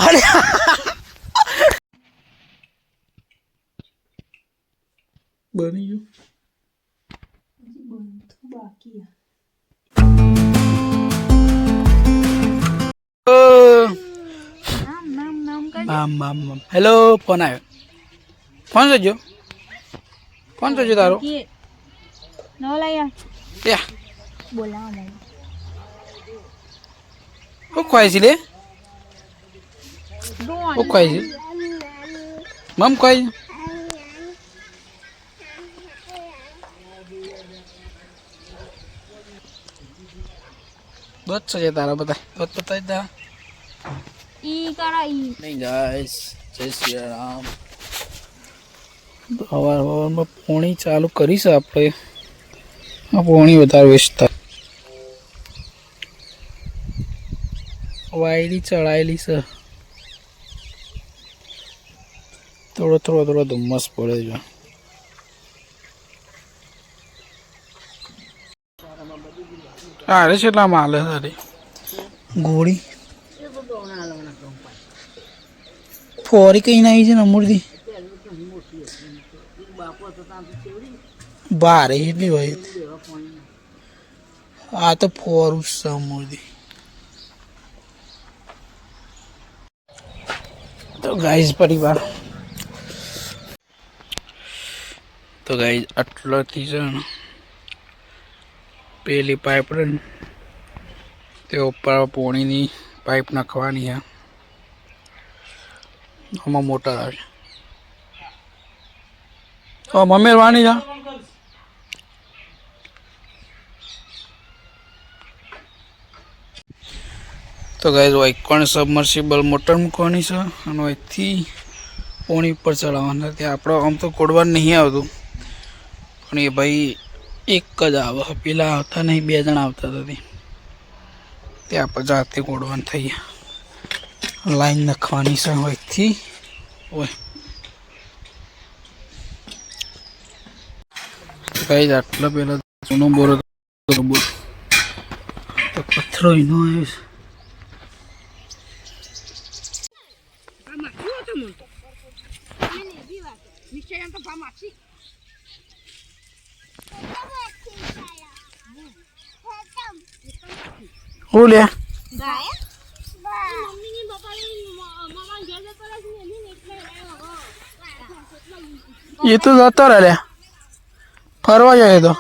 अरे बनी गયું બાકી हेलो फोन आयो फोन जो तारो નો લાયા या બોલાવા મને वो खाई सी ले वो खाई सी मम खाई बहुत सजे तारा बहुत बताई तारा ઈ કરા ઈ नहीं गाइस जय श्री राम हवार में पोणी चालू करी से आपणे आ पोणी વધારે વેસ્ટ થાય वायरी चढ़ाएली से थोड़ा धुम्मस पड़े जो अरे चला माल है अरे गोड़ी फोरी कहीं नहीं है नमूर्दी बारे ही भाई आ तो फोर समूर्दी तो गाइस परिवार तो गाइस आटलो थी जण पेली पाइप रन ते ऊपर पानी नी पाइप नाखवानी है आमा मोटर आवे ओ मम्मी वाणी जा तो गाइस वो कोण सबमर्सिबल मोटर मूकवानी छे अने एथी पानी पर चढ़ाववाना ते आपणो आम तो कोडवा नहीं आवतुं पण ए भाई एक ज आवे पेला आवता नहीं बे जण आवता हता ते आपणे जाते कोडवान थई लाइन नखवानी छे एथी ओय गाइस आटला पेला जूनो बोर तो पत्थरो इनो आव्यो छे हो लिया ये तो जाता रहा फरवा जाए तो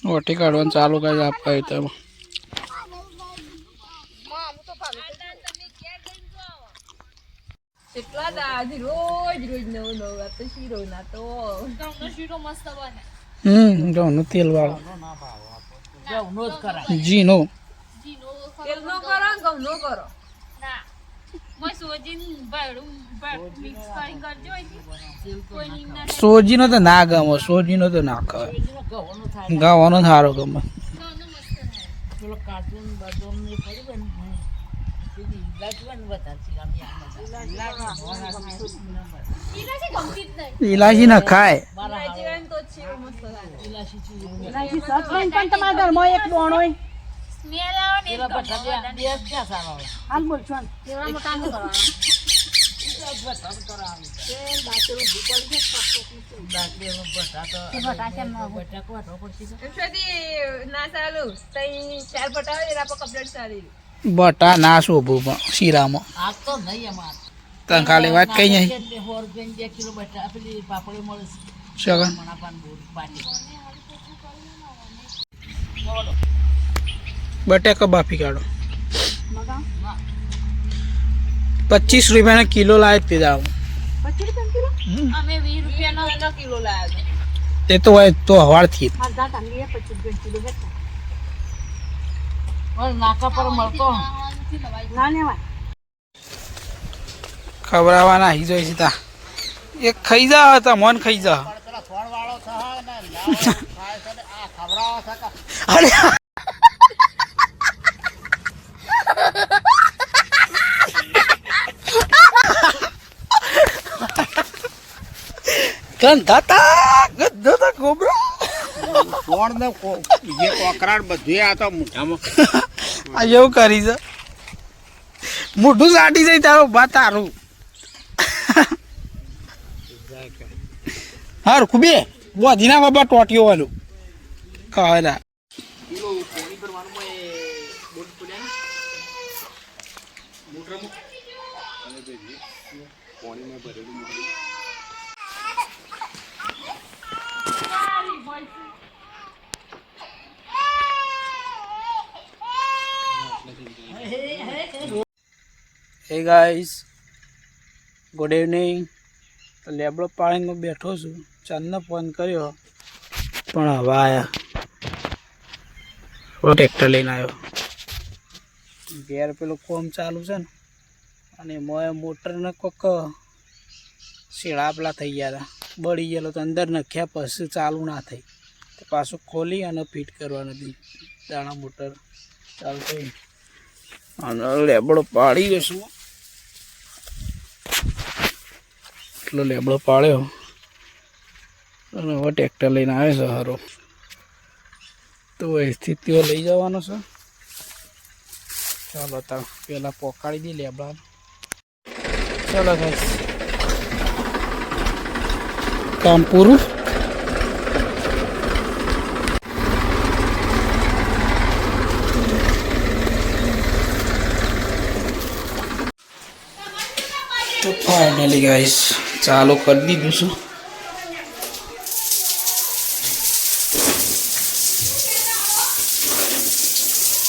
ओटी काढून चालू काय आपका इथं એટલા દાદી રોજ નવ નવ આ તો શીરો ના તો ઘઉંનો શીરો મસ્ત બને ઘઉંનો તેલ વાળો ઘઉંનો જ કરાય જીનો તેલનો કરો ઘઉંનો કરો ના મય સોજીન બાયડું મિક્સ કરી કરજો કોઈ નીમ ના સોજીનો તો ના ગમે સોજીનો તો ના ખાય ઘઉંનો સારો ગમે ઘઉંનો મસ્ત થાય પેલો કાર્ટૂન બાદમ ને પડી બન इलायची ना खाए बटा ना शोभू शीरा में तन खाली बात कही नहीं शगन बटे का बाफी काढ़ो 25 रुपया किलो लाए थे जाओ 25 रुपया किलो हमें 20 रुपया किलो लाया ते तो है तो हवार थी 25 रुपया किलो है और नाका पर मरतो ना लेवा खबरावाना ही जोई सीता एक खाई जा था मन खाई जा अरे ગંધાતા ગોબરા કોણ ને જે કોકરાટ બધું આ તો મોઢામાં આ એવું કરી છે મોઢું સાટી જાય તારો બા તારું હારું ખુબે બોધીના બાબા ટોટીઓ વાળું કહેલા હે ગાઈસ ગુડ ઇવનિંગ તો લેબડો પાણીમાં બેઠો છું ચાંદને ફોન કર્યો પણ હવે આયા ટ્રેક્ટર લઈને આવ્યો ઘેર પેલું કોમ ચાલુ છે ને અને મોએ મોટરને કોક શેળા પેલા થઈ ગયા હતા બળી ગયેલો તો અંદર નખ્યા પછી ચાલુ ના થઈ તો પાછું ખોલી અને ફિટ કરવાનું હતી દાણા મોટર ચાલુ થઈ અને લેબડો પાડી જશું એટલો લેબડો પાડ્યો અને હવે ટ્રેક્ટર લઈને આવે છે હારો તો અહીંથી તેઓ લઈ જવાનો છે ચાલો તાર પેલા પોકાડી દઈ લેબડા ચાલો ગાઈસ કામ પૂરું તો ફાઇનલી ગાઈસ ચાલુ કરી દીધું છું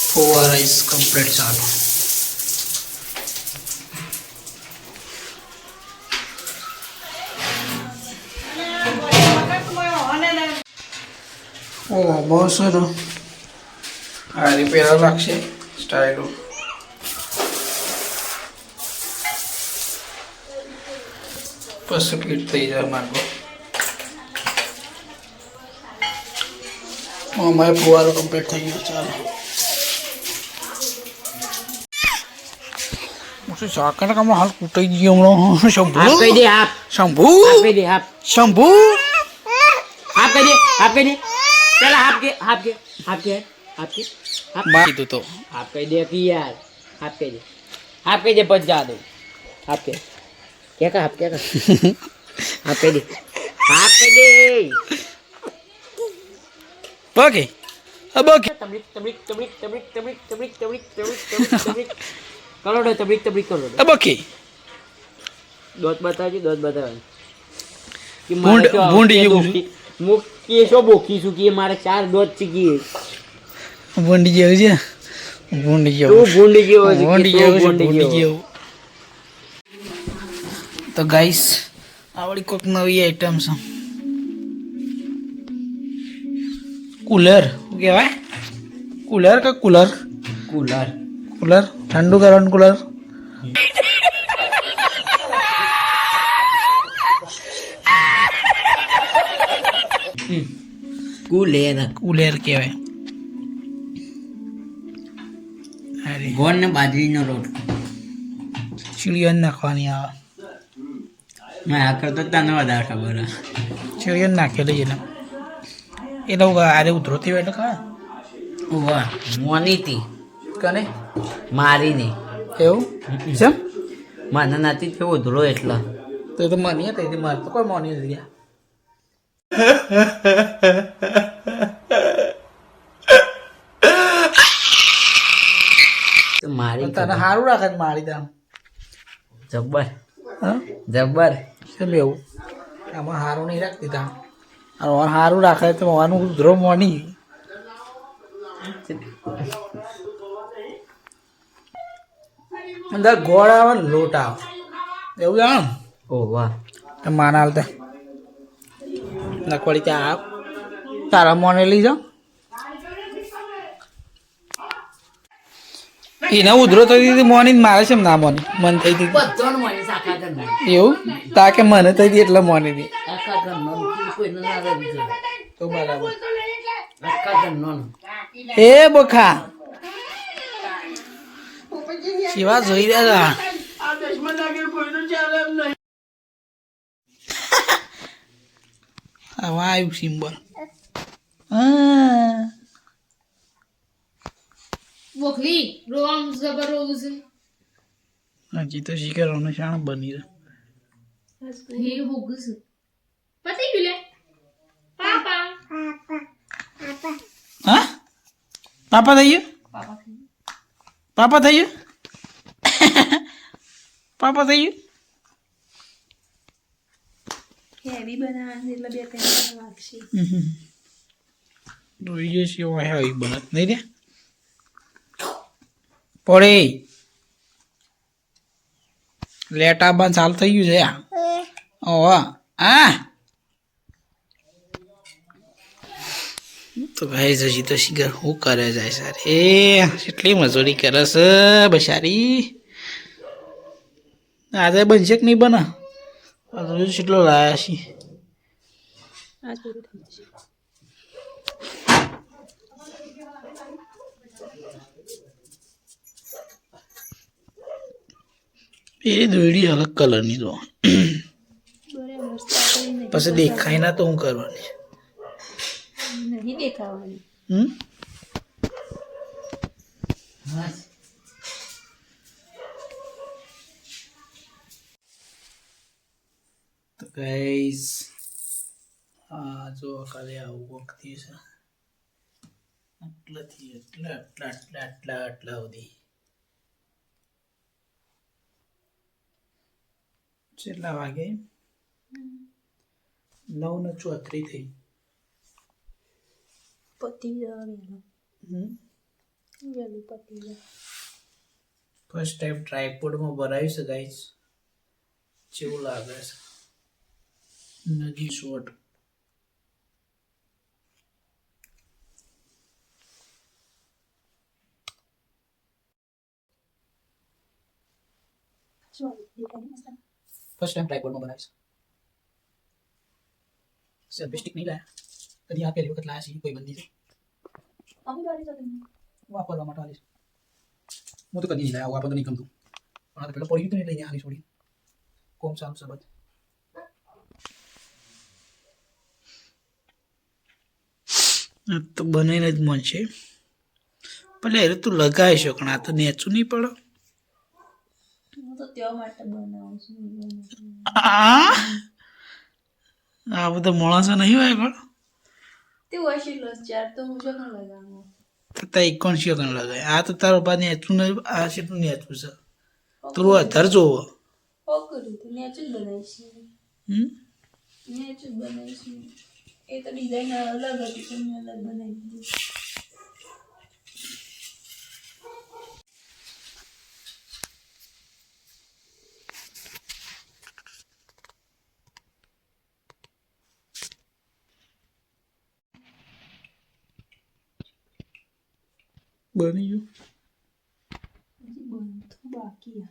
ફુવારા ઇઝ કમ્પ્લીટ ચાલુ ઓહ બહુ સારું આ રિપેર લાગશે સ્ટાઇલો પછી ફિટ થઈ જાય માર્ગો અમારે ફુવારો કમ્પ્લીટ થઈ ગયો ચાલો શાકર કામ હાલ કૂટાઈ ગયો હમણાં શંભુ કહી દે આપ શંભુ કહી દે આપ શંભુ આપ કહી દે ચલા આપ કે મારી તું તો आप कह दे कि यार आप कह दे बच जा दो आप क्या कहा आप कह दे ઓકે अब ओके तबरीक करो दो तबरीक करो दो अब ओके दोस्त बताओ कि ભૂંડ જેવું मुख के शो बोकी सुकी मारे 4 दोस्त चीकी ભૂંડ જેવું છે ભૂંડ तू જેવું भूंडी की हो ભૂંડ જેવું છે ભૂંડ જેવું તો ગાઈસ આવડી કોક નવી આઈટમ છે કુલર શું કહેવાય કુલર કે કુલર कूलर કુલર ઠંડુ કરવાનું કુલર कूलर કુલર કહેવાય અરે गोन ने बाजरी नो रोट ચીડીઓ નાખવાની આવે मैं आकर तो तने बता खबर ચીડીઓ નાખેલી એને એ લોકો આરે ઉતરોતી હોય એટલે ખા वाह मोनी थी કને मारी नहीं એવું છે माना नाती थे वो धुलो એટલા તો એ તો મની હતી તે મારે તો કોઈ મની નથી ગયા તો મારી તને સારું રાખે છે મારી દામ જબ્બર હા જબ્બર કેમ એવું આમાં સારું નહીં રાખતી તામ અને સારું રાખે તો આનું ઉધરો મોની અંદર ગોળ આવે ને લોટ આવે એવું જાણ ઓ વાહ માના હાલતા નકવાડી ત્યાં આવ તારા મોને લઈ જાઓ એને ઉધરો થઈ દીધી મોની મારે છે ના મોની મન થઈ દીધી બધોને મને સાકા કર એવું તા કે મને થઈ હતી એટલે મોની હતી આખા કર નોન કોઈ ના આવે બીજો તો બરાબર આખા કર નોન એ બખા શિવા જોઈ રહ્યા હવે આવ્યું સિમ્બોલ. હા મોકલી રોમ જબર રોવું છે હજી તો શિકારોને શાણ બની રહે. હે હોગું છે પતી ગયું લે પાપા હા પાપા થઈ ગયું પાપા થઈ ગયું પાપા થઈ ગયું. હેવી બનાવવાની એટલે 2-3 વાગશે રોઈ જશે વાહ આવી બનત નહીં રે પડે લેટા બાન ચાલ થઈ ગયું છે ઓહ આ તો ભાઈ જજી તો શિખર હું કરે જાય સારી એ કેટલી મજૂરી કરે છે બસારી. આજે બનશે કે નહીં બને કેટલો લાયા છીએ. એ દોડી અલગ કલરની તો પછી દેખાય ના તો હું કરવાની નહીં દેખાવાની તો ગાઈસ આ જો કાલે આવું વખતે છે આટલાથી આટલા આટલા આટલા આટલા આટલા સુધી કેટલા વાગે 9:34 થઈ. પતી જવાનું વેલું પતી જાય. ફર્સ્ટ ટાઈમ ટ્રાયપોડમાં ભરાયું છે ગાઈસ કેવું લાગે છે નજી શોટ. ફર્સ્ટ ટાઈમ ટ્રાયપોડમાં બનાવ્યું છે. સેલ્ફી સ્ટિક નહીં લાયા કદી આ પહેલી વખત લાયા છે કોઈ બંદી છે વાપરવા માટે આવીશ હું તો કદી નહીં લાયા વાપરતો નહીં ગમતું પણ આ તો પેલા પડ્યું તો નહીં લઈને આવી છોડી કોમ સારું સબત. તો બનાવીને જ મન છે ભલે અરે તું લગાવી શકો પણ આ તો નેચું નહીં પડે. હું તો તેઓ માટે બનાવું છું આ બધા માણસો નહીં હોય પણ તે વોશી લો ચાર તો હું જો ન લગાવું તાઈ કોણ છે કણ લગાય આ તો તારો બા નેચું ને આ કેટલું નેચું છે તું અધર જોવો કર્યું તો નેચું જ બનાવીશ નેચું જ બનાવીશ એ તો ડિઝાઇન અલગ હતી તો મેં અલગ બનાવી દીધી. બની ગયું હજી બનતું બાકી